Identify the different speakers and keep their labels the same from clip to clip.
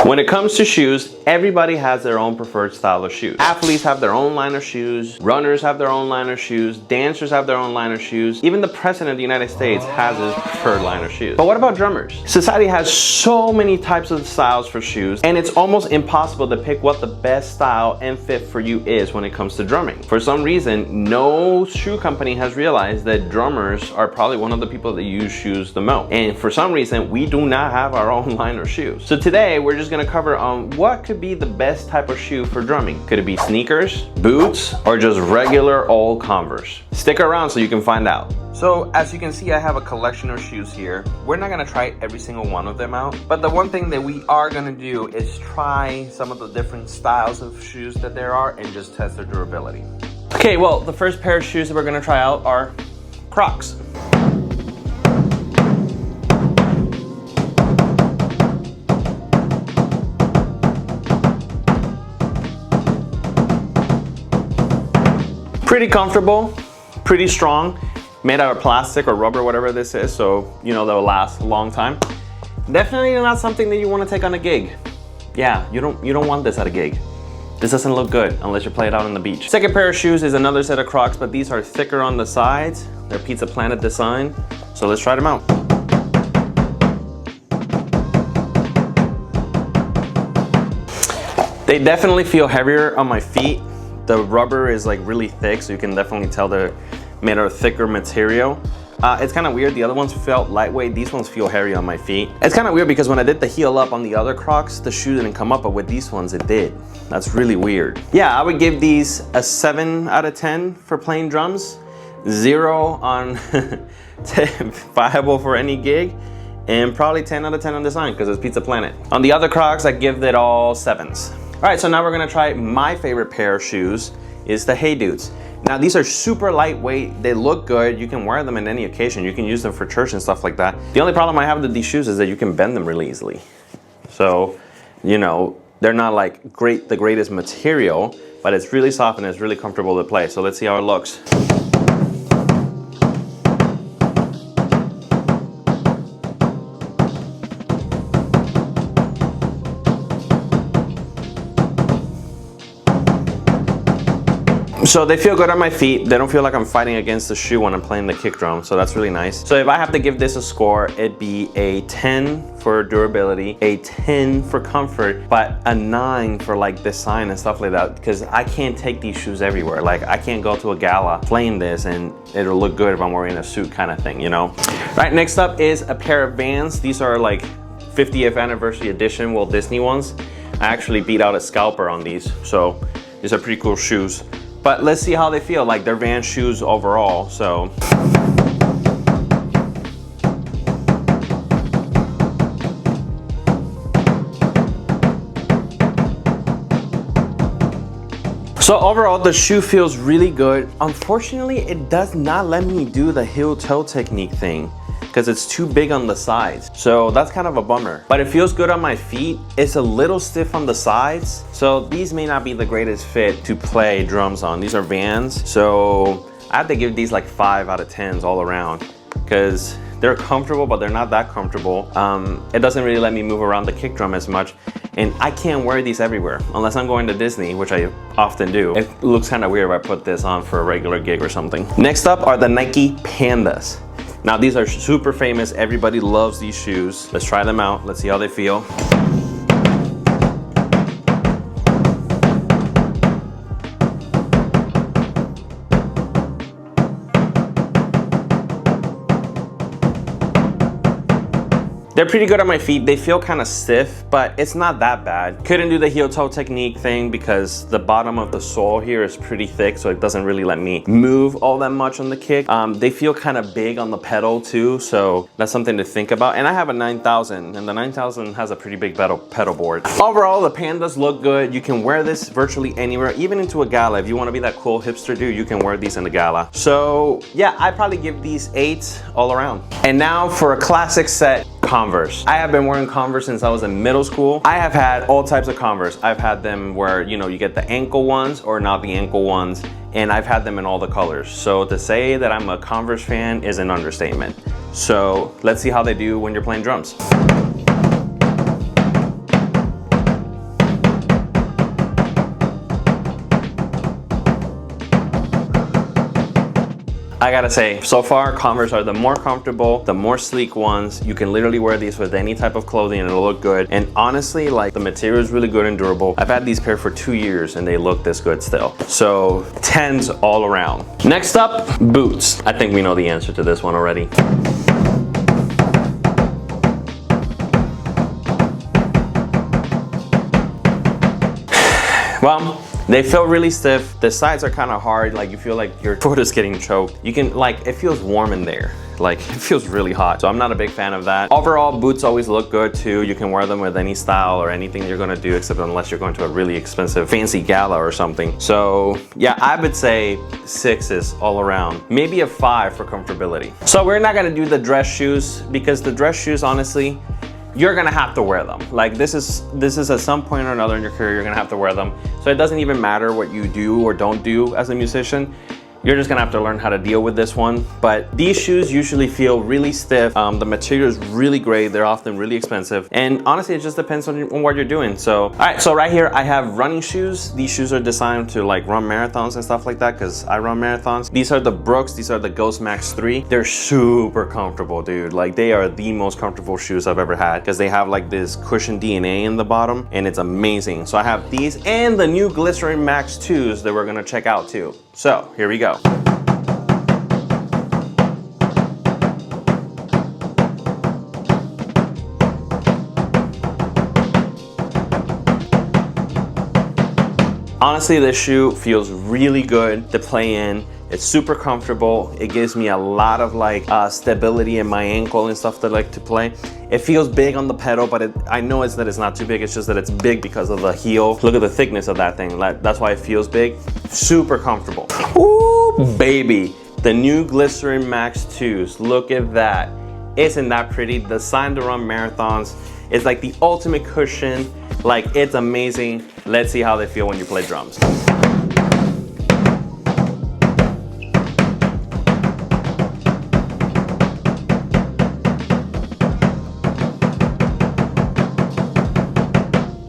Speaker 1: When it comes to shoes, everybody has their own preferred style of shoes. Athletes have their own line of shoes, runners have their own line of shoes, dancers have their own line of shoes. Even the president of the United States has his preferred line of shoes. But what about drummers? Society has so many types of styles for shoes, and it's almost impossible to pick what the best style and fit for you is when it comes to drumming. For some reason, no shoe company has realized that drummers are probably one of the people that use shoes the most. And for some reason, we do not have our own line of shoes. So today, we're just gonna cover on what could be the best type of shoe for drumming. Could it be sneakers, boots, or just regular old Converse? Stick around so you can find out. So as you can see, I have a collection of shoes here. We're not gonna try every single one of them out, but the one thing that we are gonna do is try some of the different styles of shoes that there are and just test their durability. Okay, well, the first pair of shoes that we're gonna try out are Crocs. Pretty comfortable, pretty strong, made out of plastic or rubber, whatever this is, so you know they'll last a long time. Definitely not something that you want to take on a gig. Yeah, you don't want this at a gig. This doesn't look good unless you play it out on the beach. Second pair of shoes is another set of Crocs, but these are thicker on the sides. They're Pizza Planet design, so let's try them out. They definitely feel heavier on my feet. The rubber is like really thick, so you can definitely tell they're made out of thicker material. It's kind of weird. The other ones felt lightweight. These ones feel heavy on my feet. It's kind of weird because when I did the heel up on the other Crocs, the shoe didn't come up, but with these ones, it did. That's really weird. Yeah, I would give these a 7 out of 10 for playing drums, 0 on viable for any gig, and probably 10 out of 10 on design because it's Pizza Planet. On the other Crocs, I give it all 7s. All right, so now we're gonna try my favorite pair of shoes, is the Hey Dudes. Now these are super lightweight, they look good, you can wear them in any occasion, you can use them for church and stuff like that. The only problem I have with these shoes is that you can bend them really easily. So, you know, they're not like the greatest material, but it's really soft and it's really comfortable to play. So let's see how it looks. So they feel good on my feet. They don't feel like I'm fighting against the shoe when I'm playing the kick drum, so that's really nice. So if I have to give this a score, it'd be a 10 for durability, a 10 for comfort, but a 9 for like design and stuff like that, because I can't take these shoes everywhere. Like I can't go to a gala playing this and it'll look good if I'm wearing a suit kind of thing, you know? Right, next up is a pair of Vans. These are like 50th anniversary edition Walt Disney ones. I actually beat out a scalper on these, so these are pretty cool shoes. But let's see how they feel, like they're Vans shoes overall, so. So overall, the shoe feels really good. Unfortunately, it does not let me do the heel toe technique thing because it's too big on the sides. So that's kind of a bummer, but it feels good on my feet. It's a little stiff on the sides. So these may not be the greatest fit to play drums on. These are Vans. So I have to give these like 5 out of 10s all around because they're comfortable, but they're not that comfortable. It doesn't really let me move around the kick drum as much. And I can't wear these everywhere unless I'm going to Disney, which I often do. It looks kind of weird if I put this on for a regular gig or something. Next up are the Nike Pandas. Now these are super famous. Everybody loves these shoes. Let's try them out. Let's see how they feel. They're pretty good on my feet. They feel kind of stiff, but it's not that bad. Couldn't do the heel toe technique thing because the bottom of the sole here is pretty thick, so it doesn't really let me move all that much on the kick. They feel kind of big on the pedal too, so that's something to think about. And I have a 9000, and the 9000 has a pretty big pedal board. Overall, the Pandas look good. You can wear this virtually anywhere, even into a gala. If you want to be that cool hipster dude, you can wear these in the gala. So yeah, I'd probably give these 8 all around. And now for a classic set, Converse. I have been wearing Converse since I was in middle school. I have had all types of Converse. I've had them where, you know, you get the ankle ones or not the ankle ones, and I've had them in all the colors. So to say that I'm a Converse fan is an understatement. So let's see how they do when you're playing drums. I gotta say, so far Converse are the more comfortable, the more sleek ones. You can literally wear these with any type of clothing and it'll look good. And honestly, like, the material is really good and durable. I've had these pair for 2 years and they look this good still. So 10s all around. Next up, boots. I think we know the answer to this one already. Well, they feel really stiff. The sides are kind of hard. Like, you feel like your foot is getting choked. You can, like, it feels warm in there. Like, it feels really hot. So I'm not a big fan of that. Overall, boots always look good too. You can wear them with any style or anything you're gonna do, except unless you're going to a really expensive fancy gala or something. So yeah, I would say 6s all around. Maybe a 5 for comfortability. So we're not gonna do the dress shoes because the dress shoes, honestly, you're gonna have to wear them. Like, this is at some point or another in your career, you're gonna have to wear them. So it doesn't even matter what you do or don't do as a musician. You're just gonna have to learn how to deal with this one. But these shoes usually feel really stiff. The material is really great. They're often really expensive. And honestly, it just depends on what you're doing. So, all right, so right here I have running shoes. These shoes are designed to like run marathons and stuff like that because I run marathons. These are the Brooks. These are the Ghost Max 3. They're super comfortable, dude. Like, they are the most comfortable shoes I've ever had because they have like this cushion DNA in the bottom and it's amazing. So I have these and the new Glycerin Max 2s that we're gonna check out too. So here we go. Honestly, this shoe feels really good to play in. It's super comfortable. It gives me a lot of like stability in my ankle and stuff that I like to play. It feels big on the pedal, but I know that it's not too big. It's just that it's big because of the heel. Look at the thickness of that thing. That's why it feels big. Super comfortable. Ooh, baby. The new Glycerin Max 2s. Look at that. Isn't that pretty? Designed to run marathons. It's like the ultimate cushion. Like, it's amazing. Let's see how they feel when you play drums.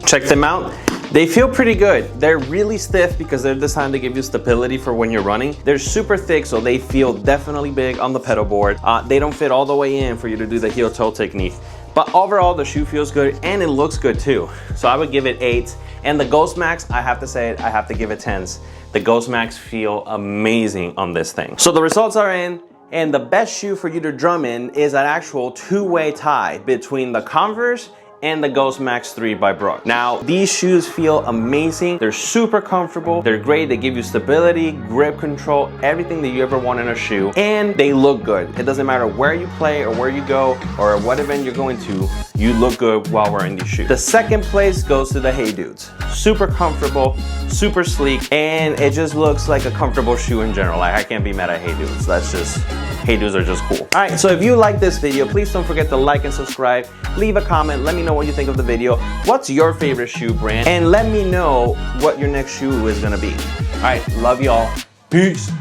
Speaker 1: Check them out. They feel pretty good. They're really stiff because they're designed to give you stability for when you're running. They're super thick, so they feel definitely big on the pedal board. They don't fit all the way in for you to do the heel toe technique. But overall, the shoe feels good and it looks good too. So I would give it 8. And the Ghost Max, I have to say it, I have to give it 10s. The Ghost Max feel amazing on this thing. So the results are in, and the best shoe for you to drum in is an actual two-way tie between the Converse and the Ghost Max 3 by Brooks. Now, these shoes feel amazing. They're super comfortable. They're great. They give you stability, grip control, everything that you ever want in a shoe. And they look good. It doesn't matter where you play or where you go or what event you're going to, you look good while wearing these shoes. The second place goes to the Hey Dudes. Super comfortable, super sleek, and it just looks like a comfortable shoe in general. Like, I can't be mad at Hey Dudes. That's just, Hey Dudes are just cool. All right, so if you like this video, please don't forget to like and subscribe. Leave a comment. Let me know what you think of the video. What's your favorite shoe brand? And let me know what your next shoe is gonna be. All right, love y'all. Peace.